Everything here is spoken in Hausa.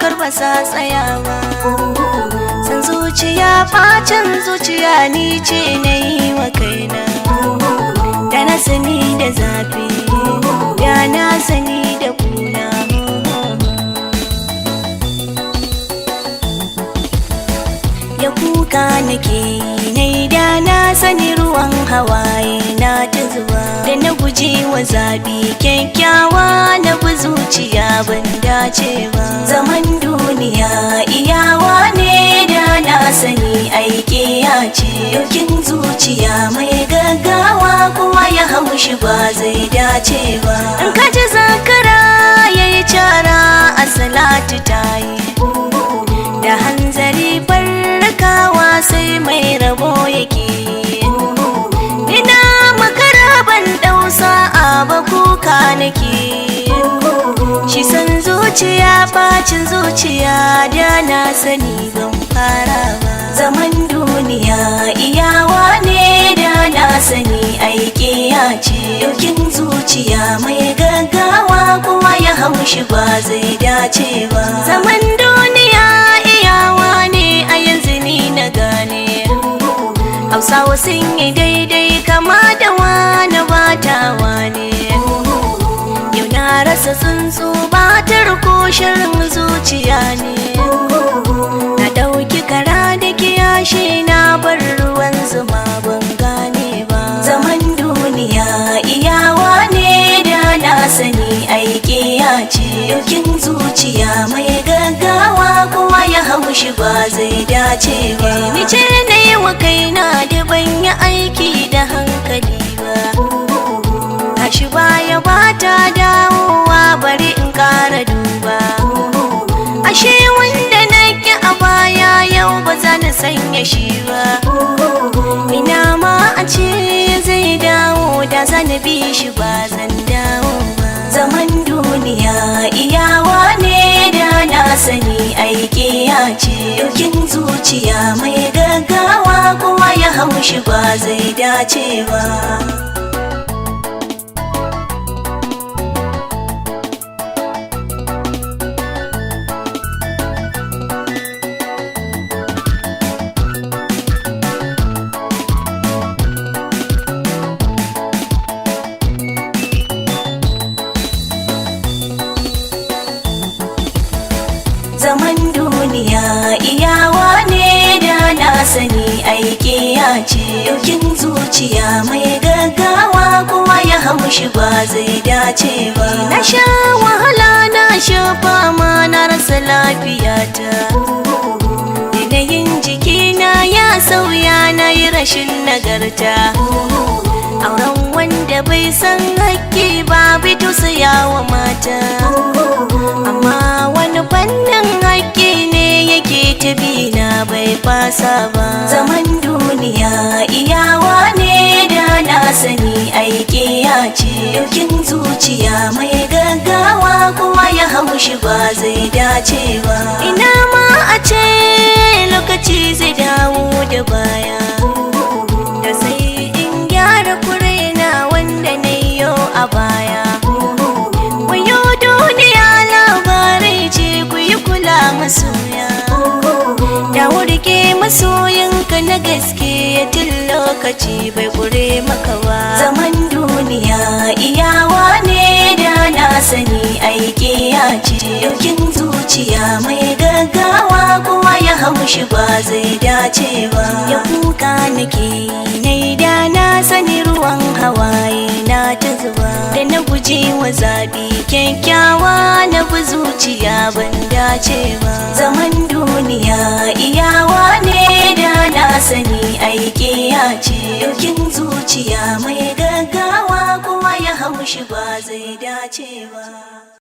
kamar ba sa tsaya ba. San zuciya bacin zuciya ni ce na yi wa kaina. Da na sani da zafi, da na sani da kuna. Ya kuka nake yi nai da na sani ruwan hawaye na ta zuba. Da na guji wa zaɓi kyakkyawa na bi zuciya ban dace ba. Zaman duniya iyawa ne da na sani aiki ya ce. Yokin zuciya mai gaggawa kuma ya haushi ba zai dace ba. In ka ji zakara ya yi cara a salatu ta yi. Da hanzari farkawa sai mai rabo yake. Ina makara ban dau sa'a ba kuka nake. Shi san zuciya bacin zuciya da na sani ban fara ba. Zaman duniya iyawa ne da na sani aiki ya ce. Yokin zuciya mai gaggawa kuma ya haushi ba zai dace ba. Zaman duniya iyawa ne a yanzu ni na gane. Hausawa sun yi daidai kama da wani batawa ne. Yau na rasa tsuntsu batar ko shirin zuciya ne. Na ɗauki kara da kiyashi na bar ruwan zuma ban gane ba. Zaman duniya iyawa ne da na sani aiki ya ce. Yokin zuciya mai gaggawa kuma ya haushi ba zai dace ba. Ni ce na yi wa kaina da ban yi aiki da hankali ba. Kashi baya ba ta dawowa bari in ƙara duba. Ashe wanda nake a baya yau ba za na sanya shi ba. Ina ma a ce zai dawo da zan bi shi ba zan dawo ba. Zaman duniya iyawa ne da na sani aiki ya ce. Yokin zuciya mai gaggawa kuma ya haushi ba zai dace ba. Zaman duniya iyawa ne da na sani aiki ya ce. Yokin zuciya mai gaggawa kuma ya haushi ba zai dace ba. Na sha wahala na sha fama na rasa lafiyata. Yanayin jikina ya sauya na yi rashin nagarta. Auren wanda bai san haƙƙi ba bi tausayawa mata. Amma wani fannin haƙƙi ne yake ta bina bai fasa ba. Zaman duniya iyawa ne da na sani aiki ya ce. Yokin zuciya mai gaggawa kuma ya haushi ba zai dace ba. Ina ma a ce lokaci zai dawo da baya. Da sai in gyara kurena wanda na yi a baya. Wayo duniya labarai ce ku yi kula masoya. Da wurke masoyinka na gaske tun lokaci bai kure maka ba. Zaman duniya iyawa ne da na sani aiki ya ce. Yokin zuciya mai gaggawa kuma ya haushi ba zai dace ba. Ya kuka nake yi nai da na sani ruwan hawaye na ta zuba. Da na guji wa zaɓi kyakkyawa na bi zuciya ban dace ba. Zaman duniya iyawa ne da na sani aiki ya ce. Yokin zuciya mai gaggawa kuma ya haushi ba zai dace ba.